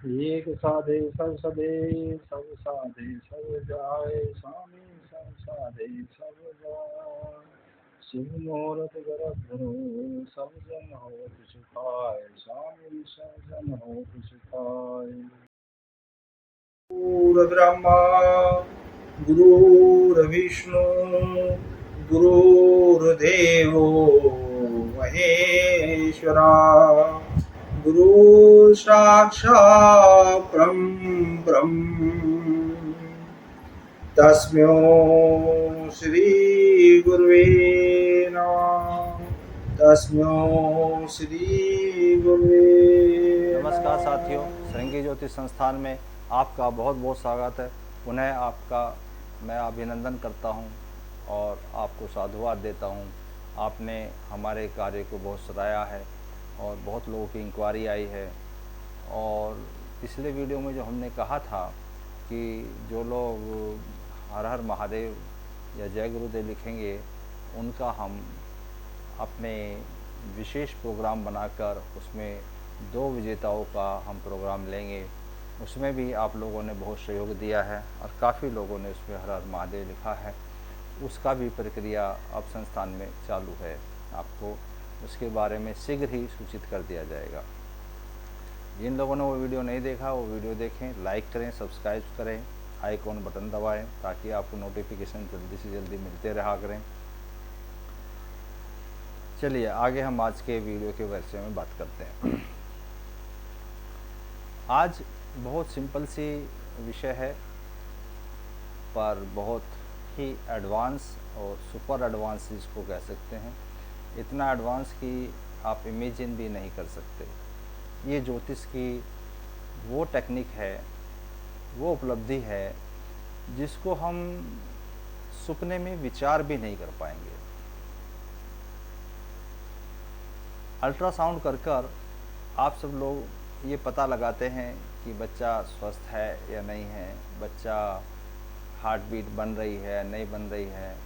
एक साधे सब सदे, सब साधे सब जाए, स्वामी सब साधे सब जाए। शिव मूरत गर्भ धरो, सब जन होत सुखाय, स्वामी सब जन होत सुखाय। गुरुर्ब्रह्मा गुरुर्विष्णु गुरुर्देवो महेश्वरा, गुरु साक्षात् ब्रह्म तस्मै श्री गुरुवे नमः। तस्मै श्री गुरुवे नमस्कार नमः। साथियों, श्रृंगी ज्योति संस्थान में आपका बहुत बहुत स्वागत है। पुनः आपका मैं अभिनंदन करता हूं और आपको साधुवाद देता हूं। आपने हमारे कार्य को बहुत सराहा है और बहुत लोगों की इंक्वायरी आई है। और पिछले वीडियो में जो हमने कहा था कि जो लोग हर हर महादेव या जय गुरुदेव लिखेंगे उनका हम अपने विशेष प्रोग्राम बनाकर उसमें 2 विजेताओं का हम प्रोग्राम लेंगे। उसमें भी आप लोगों ने बहुत सहयोग दिया है और काफ़ी लोगों ने उसमें हर हर महादेव लिखा है। उसका भी प्रक्रिया अब संस्थान में चालू है। आपको उसके बारे में शीघ्र ही सूचित कर दिया जाएगा। जिन लोगों ने वो वीडियो नहीं देखा वो वीडियो देखें, लाइक करें, सब्सक्राइब करें, आइकॉन बटन दबाएं ताकि आपको नोटिफिकेशन जल्दी से जल्दी मिलते रहा करें। चलिए आगे हम आज के वीडियो के विषय में बात करते हैं। आज बहुत सिंपल सी विषय है पर बहुत ही एडवांस और सुपर एडवांस इसको कह सकते हैं। इतना एडवांस कि आप इमेजिन भी नहीं कर सकते। ये ज्योतिष की वो टेक्निक है, वो उपलब्धि है जिसको हम सपने में विचार भी नहीं कर पाएंगे। अल्ट्रासाउंड कर कर आप सब लोग ये पता लगाते हैं कि बच्चा स्वस्थ है या नहीं है, बच्चा हार्ट बीट बन रही है नहीं बन रही है,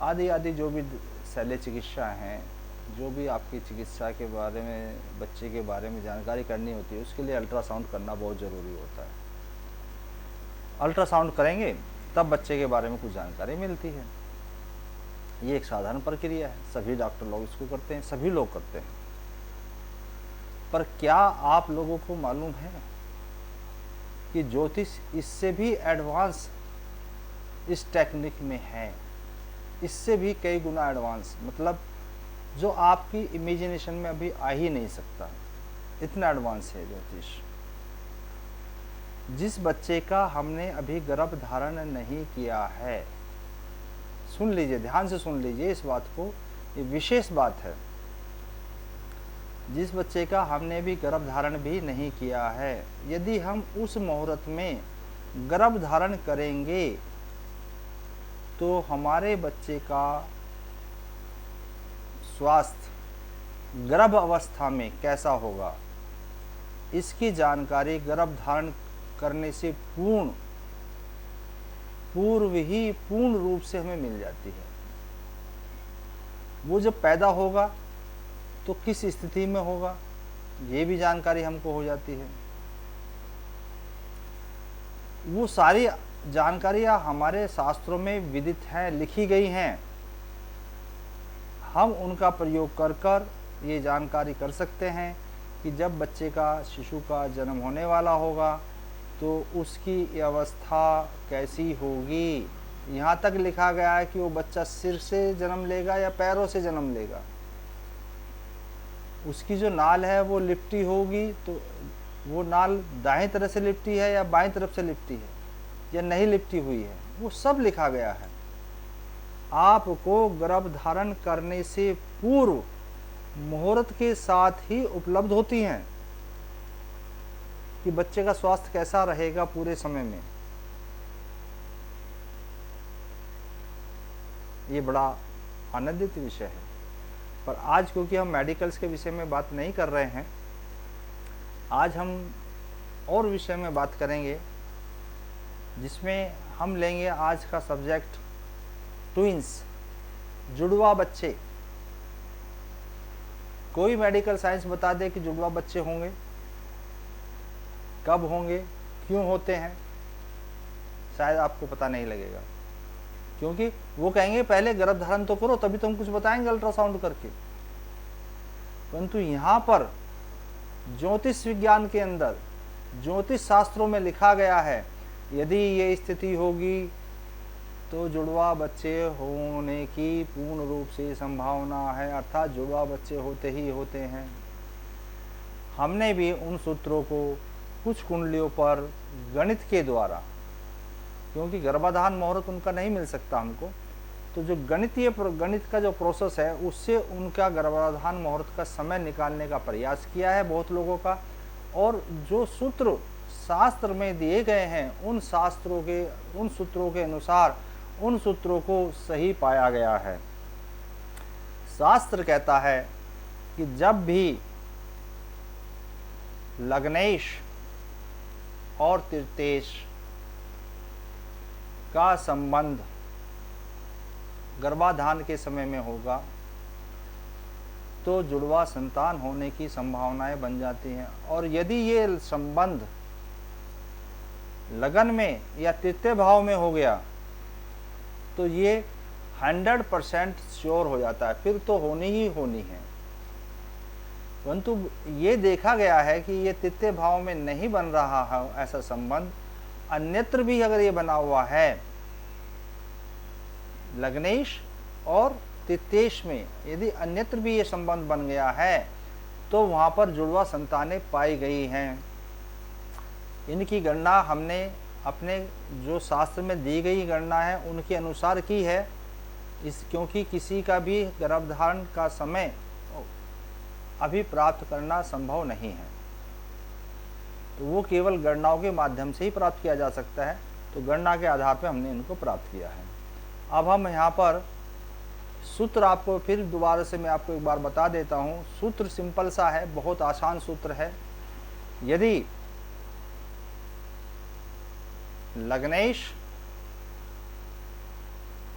आदि आदि जो भी शल्य चिकित्सा हैं, जो भी आपकी चिकित्सा के बारे में, बच्चे के बारे में जानकारी करनी होती है, उसके लिए अल्ट्रासाउंड करना बहुत ज़रूरी होता है। अल्ट्रासाउंड करेंगे तब बच्चे के बारे में कुछ जानकारी मिलती है। ये एक साधारण प्रक्रिया है, सभी डॉक्टर लोग इसको करते हैं, सभी लोग करते हैं। पर क्या आप लोगों को मालूम है कि ज्योतिष इससे भी एडवांस इस टेक्निक में है, इससे भी कई गुना एडवांस, मतलब जो आपकी इमेजिनेशन में अभी आ ही नहीं सकता, इतना एडवांस है ज्योतिष। जिस बच्चे का हमने अभी गर्भ धारण नहीं किया है, सुन लीजिए, ध्यान से सुन लीजिए इस बात को, ये विशेष बात है। जिस बच्चे का हमने भी गर्भ धारण भी नहीं किया है, यदि हम उस मुहूर्त में गर्भ धारण करेंगे तो हमारे बच्चे का स्वास्थ्य गर्भ अवस्था में कैसा होगा, इसकी जानकारी गर्भ धारण करने से पूर्ण रूप से हमें मिल जाती है। वो जब पैदा होगा तो किस स्थिति में होगा, ये भी जानकारी हमको हो जाती है। वो सारी जानकारियाँ हमारे शास्त्रों में विदित हैं, लिखी गई हैं। हम उनका प्रयोग कर कर ये जानकारी कर सकते हैं कि जब बच्चे का, शिशु का जन्म होने वाला होगा तो उसकी अवस्था कैसी होगी। यहाँ तक लिखा गया है कि वो बच्चा सिर से जन्म लेगा या पैरों से जन्म लेगा। उसकी जो नाल है वो लिपटी होगी तो वो नाल दाएं तरफ से लिपटी है या बाएं तरफ से लिपटी है या नहीं लिपटी हुई है, वो सब लिखा गया है। आपको गर्भ धारण करने से पूर्व मुहूर्त के साथ ही उपलब्ध होती हैं कि बच्चे का स्वास्थ्य कैसा रहेगा पूरे समय में। ये बड़ा आनंदित विषय है। पर आज क्योंकि हम मेडिकल्स के विषय में बात नहीं कर रहे हैं, आज हम और विषय में बात करेंगे जिसमें हम लेंगे आज का सब्जेक्ट ट्विंस, जुड़वा बच्चे। कोई मेडिकल साइंस बता दे कि जुड़वा बच्चे होंगे? कब होंगे, क्यों होते हैं, शायद आपको पता नहीं लगेगा, क्योंकि वो कहेंगे पहले गर्भ धारण तो करो तभी तो हम कुछ बताएंगे अल्ट्रासाउंड करके। परंतु यहाँ पर ज्योतिष विज्ञान के अंदर, ज्योतिष शास्त्रों में लिखा गया है, यदि ये स्थिति होगी तो जुड़वा बच्चे होने की पूर्ण रूप से संभावना है, अर्थात जुड़वा बच्चे होते ही होते हैं। हमने भी उन सूत्रों को कुछ कुंडलियों पर गणित के द्वारा, क्योंकि गर्भाधान मुहूर्त उनका नहीं मिल सकता हमको, तो जो गणित का जो प्रोसेस है उससे उनका गर्भाधान मुहूर्त का समय निकालने का प्रयास किया है बहुत लोगों का। और जो सूत्र शास्त्र में दिए गए हैं उन सूत्रों के अनुसार उन सूत्रों को सही पाया गया है। शास्त्र कहता है कि जब भी लग्नेश और तृतीयेश का संबंध गर्भाधान के समय में होगा तो जुड़वा संतान होने की संभावनाएं बन जाती हैं। और यदि ये संबंध लगन में या तृतीय भाव में हो गया तो ये 100% श्योर हो जाता है, फिर तो होनी ही होनी है। परंतु ये देखा गया है कि ये तृतीय भाव में नहीं बन रहा है ऐसा संबंध, अन्यत्र भी अगर ये बना हुआ है लग्नेश और तृतीयेश में, यदि अन्यत्र भी ये संबंध बन गया है तो वहाँ पर जुड़वा संतानें पाई गई हैं। इनकी गणना हमने अपने जो शास्त्र में दी गई गणना है उनके अनुसार की है, क्योंकि किसी का भी गर्भधारण का समय अभी प्राप्त करना संभव नहीं है, तो वो केवल गणनाओं के माध्यम से ही प्राप्त किया जा सकता है। तो गणना के आधार पर हमने इनको प्राप्त किया है। अब हम यहाँ पर सूत्र आपको फिर दोबारा से मैं आपको एक बार बता देता हूँ। सूत्र सिंपल सा है, बहुत आसान सूत्र है। यदि लग्नेश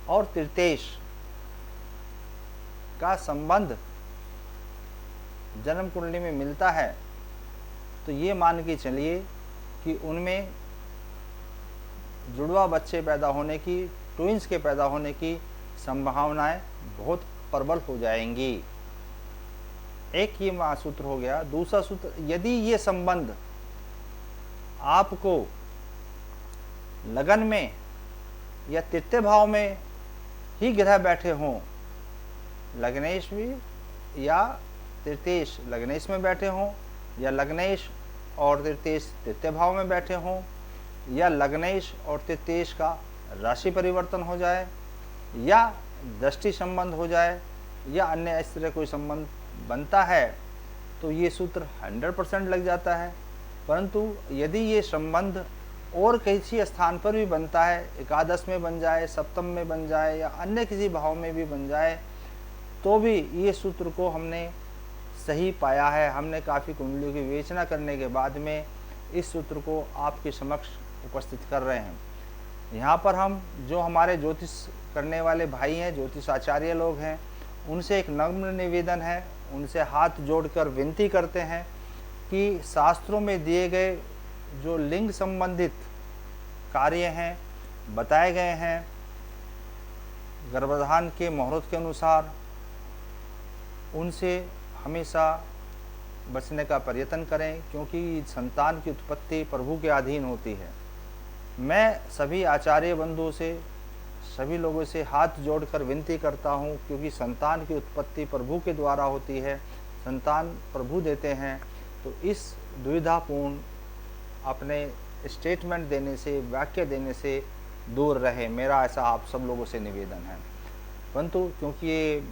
और तृतीयेश का संबंध जन्म कुंडली में मिलता है तो ये मान के चलिए कि उनमें जुड़वा बच्चे पैदा होने की, ट्विंस के पैदा होने की संभावनाएं बहुत प्रबल हो जाएंगी। एक ये सूत्र हो गया। दूसरा सूत्र, यदि ये संबंध आपको लगन में या तृतीय भाव में ही ग्रह बैठे हों, लग्नेश भी या तृतीयेश लग्नेश में बैठे हों, या लग्नेश और तृतीयेश तृतीय भाव में बैठे हों, या लग्नेश और तृतीयेश का राशि परिवर्तन हो जाए, या दृष्टि संबंध हो जाए, या अन्य इस तरह कोई संबंध बनता है, तो ये सूत्र 100% लग जाता है। परंतु यदि ये संबंध और किसी स्थान पर भी बनता है, एकादश में बन जाए, सप्तम में बन जाए, या अन्य किसी भाव में भी बन जाए, तो भी ये सूत्र को हमने सही पाया है। हमने काफ़ी कुंडलियों की विवेचना करने के बाद में इस सूत्र को आपके समक्ष उपस्थित कर रहे हैं। यहाँ पर हम जो हमारे ज्योतिष करने वाले भाई हैं, ज्योतिष आचार्य लोग हैं, उनसे एक नम्र निवेदन है, उनसे हाथ जोड़कर विनती करते हैं कि शास्त्रों में दिए गए जो लिंग संबंधित कार्य हैं, बताए गए हैं गर्भाधान के मुहूर्त के अनुसार, उनसे हमेशा बचने का प्रयत्न करें, क्योंकि संतान की उत्पत्ति प्रभु के अधीन होती है। मैं सभी आचार्य बंधुओं से, सभी लोगों से हाथ जोड़कर विनती करता हूँ, क्योंकि संतान की उत्पत्ति प्रभु के द्वारा होती है, संतान प्रभु देते हैं। तो इस दुविधापूर्ण अपने स्टेटमेंट देने से, वाक्य देने से दूर रहे, मेरा ऐसा आप सब लोगों से निवेदन है। परंतु क्योंकि ये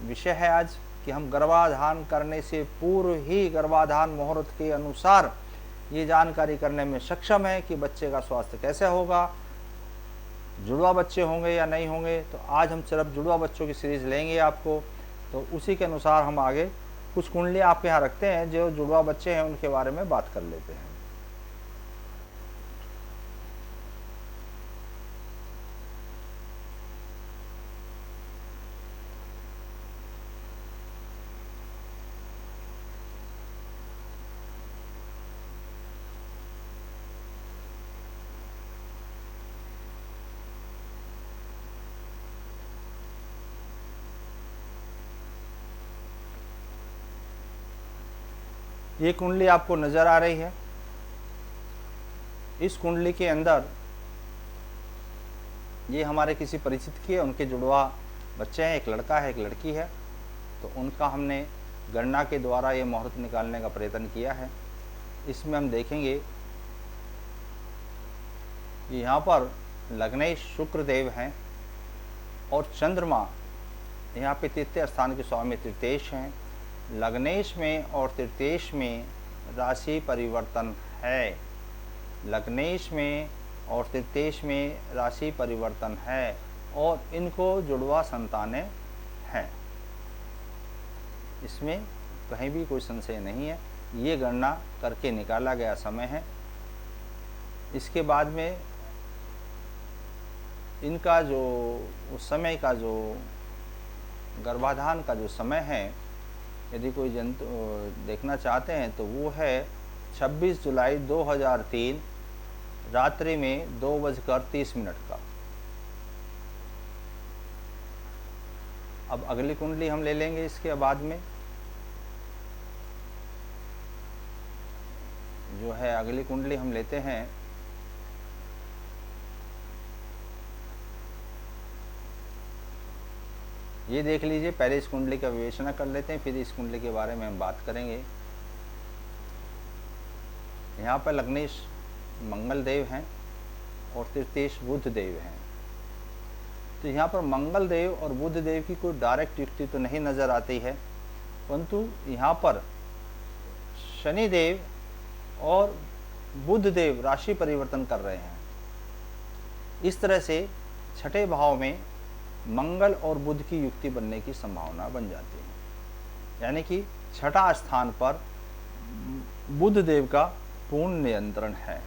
विषय है आज कि हम गर्भाधान करने से पूर्व ही गर्भाधान मुहूर्त के अनुसार ये जानकारी करने में सक्षम है कि बच्चे का स्वास्थ्य कैसे होगा, जुड़वा बच्चे होंगे या नहीं होंगे। तो आज हम सिर्फ जुड़वा बच्चों की सीरीज़ लेंगे आपको, तो उसी के अनुसार हम आगे कुछ कुंडली आपके यहाँ रखते हैं, जो जुड़वा बच्चे हैं उनके बारे में बात कर लेते हैं। ये कुंडली आपको नज़र आ रही है। इस कुंडली के अंदर ये हमारे किसी परिचित की है, उनके जुड़वा बच्चे हैं, एक लड़का है एक लड़की है। तो उनका हमने गणना के द्वारा ये मुहूर्त निकालने का प्रयत्न किया है। इसमें हम देखेंगे कि यहाँ पर लग्नेश शुक्र देव हैं और चंद्रमा यहाँ पे तृतीय स्थान के स्वामी तृतीयेश हैं। लग्नेश में और तृतीयेश में राशि परिवर्तन है। लग्नेश में और तृतीयेश में राशि परिवर्तन है और इनको जुड़वा संतानें हैं। इसमें कहीं भी कोई संशय नहीं है। ये गणना करके निकाला गया समय है। इसके बाद में इनका जो उस समय का जो गर्भाधान का जो समय है, यदि कोई जंतु देखना चाहते हैं तो वो है 26 जुलाई 2003 रात्रि में 2:30 का। अब अगली कुंडली हम ले लेंगे इसके बाद में। जो है अगली कुंडली हम लेते हैं ये देख लीजिए। पहले इस कुंडली का विवेचना कर लेते हैं, फिर इस कुंडली के बारे में हम बात करेंगे। यहाँ पर लग्नेश मंगल देव हैं और तृतीयेश बुध देव हैं। तो यहाँ पर मंगल देव और बुध देव की कोई डायरेक्ट युक्ति तो नहीं नज़र आती है, परंतु यहाँ पर शनि देव और बुध देव राशि परिवर्तन कर रहे हैं। इस तरह से छठे भाव में मंगल और बुध की युक्ति बनने की संभावना बन जाती है। यानी कि छठा स्थान पर बुध देव का पूर्ण नियंत्रण है।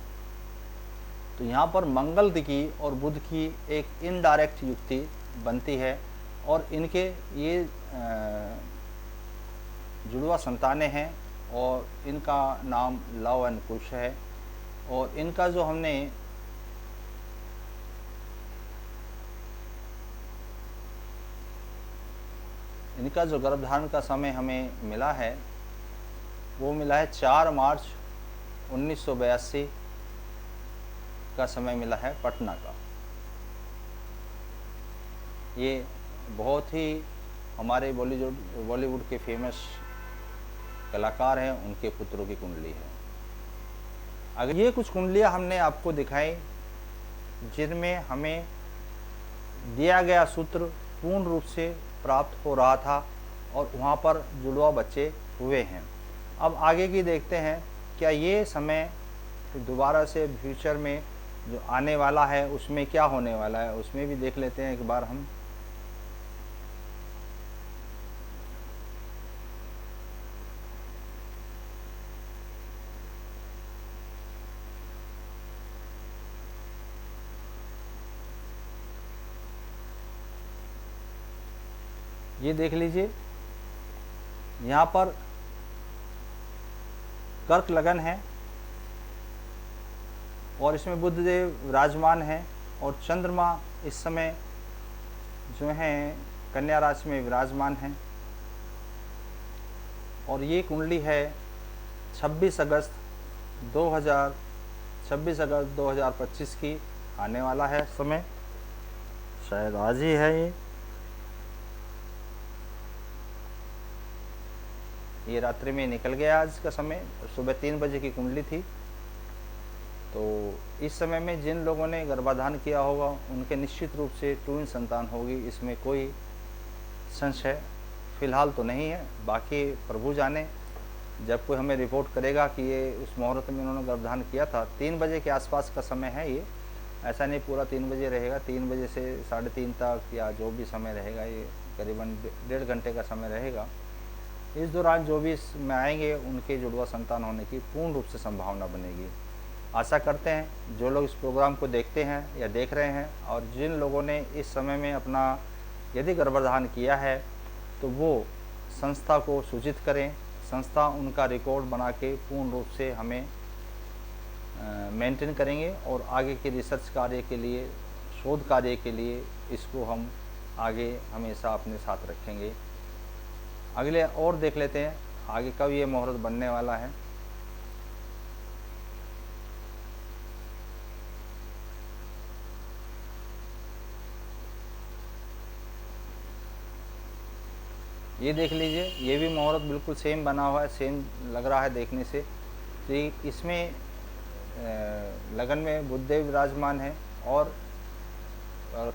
तो यहाँ पर मंगल की और बुध की एक इनडायरेक्ट युक्ति बनती है और इनके ये जुड़वा संतानें हैं और इनका नाम लव एंड कुश है। और इनका जो हमने इनका जो गर्भधारण का समय हमें मिला है वो मिला है 4 मार्च 1982 का समय मिला है पटना का। ये बहुत ही हमारे बॉलीवुड के फेमस कलाकार हैं, उनके पुत्रों की कुंडली है। अगर ये कुछ कुंडलियां हमने आपको दिखाई जिनमें हमें दिया गया सूत्र पूर्ण रूप से प्राप्त हो रहा था और वहाँ पर जुड़वा बच्चे हुए हैं। अब आगे की देखते हैं, क्या ये समय दोबारा से फ्यूचर में जो आने वाला है उसमें क्या होने वाला है, उसमें भी देख लेते हैं एक बार हम। ये देख लीजिए, यहाँ पर कर्क लगन है और इसमें बुध देव विराजमान है और चंद्रमा इस समय जो है कन्या राशि में विराजमान है। और ये कुंडली है 26 अगस्त 2025 की आने वाला है समय, शायद आज ही है। ये रात्रि में निकल गया आज का समय, सुबह 3 बजे की कुंडली थी। तो इस समय में जिन लोगों ने गर्भाधान किया होगा उनके निश्चित रूप से ट्विन संतान होगी, इसमें कोई संशय फिलहाल तो नहीं है। बाकी प्रभु जाने, जब कोई हमें रिपोर्ट करेगा कि ये उस मुहूर्त में उन्होंने गर्भाधान किया था। 3 बजे के आसपास का समय है ये, ऐसा नहीं पूरा 3 बजे रहेगा। 3 बजे से 3:30 तक या जो भी समय रहेगा, ये करीबन 1.5 घंटे का समय रहेगा। इस दौरान जो भी इसमें आएंगे उनके जुड़वा संतान होने की पूर्ण रूप से संभावना बनेगी। आशा करते हैं जो लोग इस प्रोग्राम को देखते हैं या देख रहे हैं और जिन लोगों ने इस समय में अपना यदि गर्भाधान किया है तो वो संस्था को सूचित करें। संस्था उनका रिकॉर्ड बना के पूर्ण रूप से हमें मेंटेन करेंगे और आगे के रिसर्च कार्य के लिए, शोध कार्य के लिए इसको हम आगे हमेशा अपने साथ रखेंगे। अगले और देख लेते हैं, आगे कब ये मुहूर्त बनने वाला है। ये देख लीजिए, ये भी मुहूर्त बिल्कुल सेम बना हुआ है, सेम लग रहा है देखने से। तो इसमें लगन में बुधदेव विराजमान है और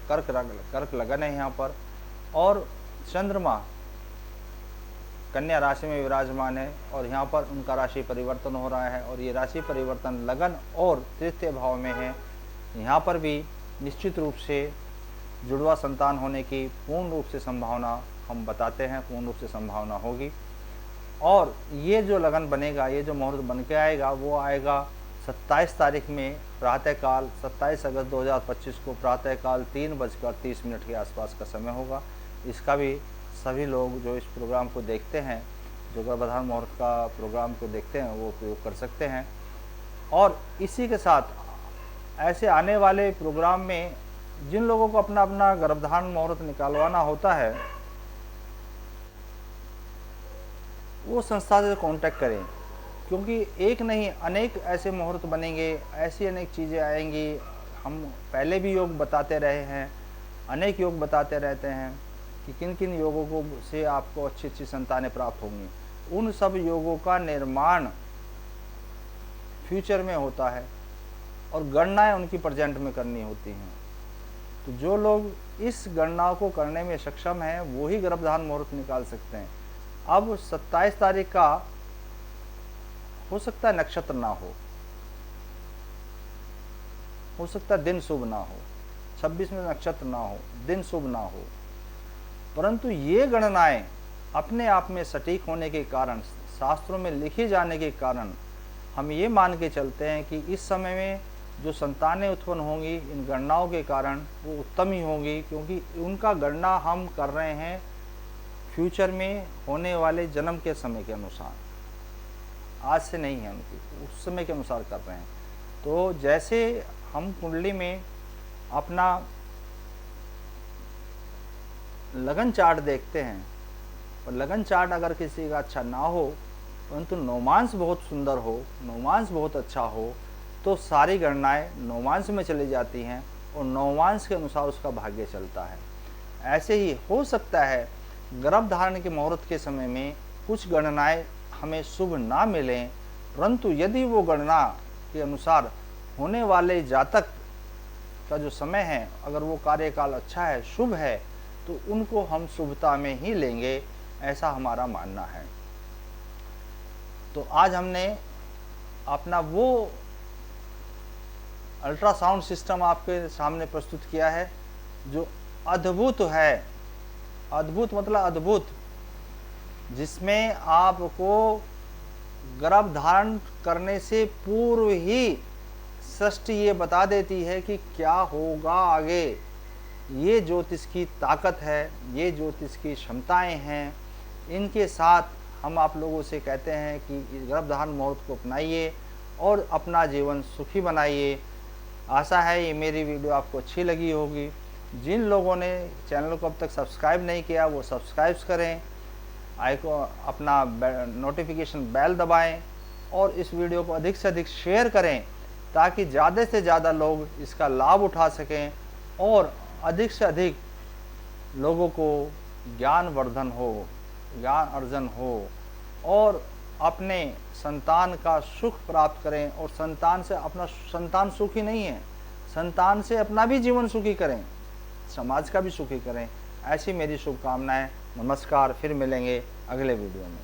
कर्क लगन है यहाँ पर, और चंद्रमा कन्या राशि में विराजमान है और यहाँ पर उनका राशि परिवर्तन हो रहा है और ये राशि परिवर्तन लगन और तृतीय भाव में है। यहाँ पर भी निश्चित रूप से जुड़वा संतान होने की पूर्ण रूप से संभावना हम बताते हैं, पूर्ण रूप से संभावना होगी। और ये जो लगन बनेगा, ये जो मुहूर्त बन के आएगा, वो आएगा 27 तारीख में प्रातःकाल 27 अगस्त 2025 को प्रातःकाल 3:30 के आसपास का समय होगा। इसका भी सभी लोग जो इस प्रोग्राम को देखते हैं, जो गर्भधारण मुहूर्त का प्रोग्राम को देखते हैं, वो उपयोग कर सकते हैं। और इसी के साथ ऐसे आने वाले प्रोग्राम में जिन लोगों को अपना अपना गर्भधारण मुहूर्त निकालवाना होता है, वो संस्था से कांटेक्ट करें, क्योंकि एक नहीं अनेक ऐसे मुहूर्त बनेंगे, ऐसी अनेक चीज़ें आएंगी। हम पहले भी योग बताते रहे हैं, अनेक योग बताते रहते हैं कि किन किन योगों को से आपको अच्छी अच्छी संतानें प्राप्त होंगी। उन सब योगों का निर्माण फ्यूचर में होता है और गणनाएं उनकी प्रेजेंट में करनी होती हैं। तो जो लोग इस गणना को करने में सक्षम हैं, वो ही गर्भधारण मुहूर्त निकाल सकते हैं। अब 27 तारीख का हो सकता है नक्षत्र ना हो सकता है दिन शुभ ना हो, 26 में नक्षत्र ना हो, दिन शुभ ना हो, परंतु ये गणनाएं अपने आप में सटीक होने के कारण, शास्त्रों में लिखी जाने के कारण हम ये मान के चलते हैं कि इस समय में जो संतानें उत्पन्न होंगी इन गणनाओं के कारण वो उत्तम ही होंगी, क्योंकि उनका गणना हम कर रहे हैं फ्यूचर में होने वाले जन्म के समय के अनुसार, आज से नहीं है, उनकी उस समय के अनुसार कर रहे हैं। तो जैसे हम कुंडली में अपना लगन चार्ट देखते हैं, और लगन चार्ट अगर किसी का अच्छा ना हो, परंतु नौमांस बहुत सुंदर हो, नौमांस बहुत अच्छा हो, तो सारी गणनाएं नौमांस में चली जाती हैं और नौमांस के अनुसार उसका भाग्य चलता है। ऐसे ही हो सकता है गर्भधारण के मुहूर्त के समय में कुछ गणनाएं हमें शुभ ना मिलें, परंतु यदि वो गणना के अनुसार होने वाले जातक का जो समय है, अगर वो कार्यकाल अच्छा है, शुभ है, तो उनको हम शुभता में ही लेंगे, ऐसा हमारा मानना है। तो आज हमने अपना वो अल्ट्रासाउंड सिस्टम आपके सामने प्रस्तुत किया है जो अद्भुत है, अद्भुत मतलब अद्भुत, जिसमें आपको गर्भधारण करने से पूर्व ही सृष्टि ये बता देती है कि क्या होगा आगे। ये ज्योतिष की ताकत है, ये ज्योतिष की क्षमताएं हैं। इनके साथ हम आप लोगों से कहते हैं कि गर्भधारण मुहूर्त को अपनाइए और अपना जीवन सुखी बनाइए। आशा है ये मेरी वीडियो आपको अच्छी लगी होगी। जिन लोगों ने चैनल को अब तक सब्सक्राइब नहीं किया वो सब्सक्राइब करें, अपना नोटिफिकेशन बेल दबाएं और इस वीडियो को अधिक से अधिक शेयर करें, ताकि ज़्यादा से ज़्यादा लोग इसका लाभ उठा सकें और अधिक से अधिक लोगों को ज्ञान वर्धन हो, ज्ञान अर्जन हो और अपने संतान का सुख प्राप्त करें। और संतान से अपना संतान सुखी नहीं है, संतान से अपना भी जीवन सुखी करें, समाज का भी सुखी करें। ऐसी मेरी शुभकामनाएं। नमस्कार, फिर मिलेंगे अगले वीडियो में।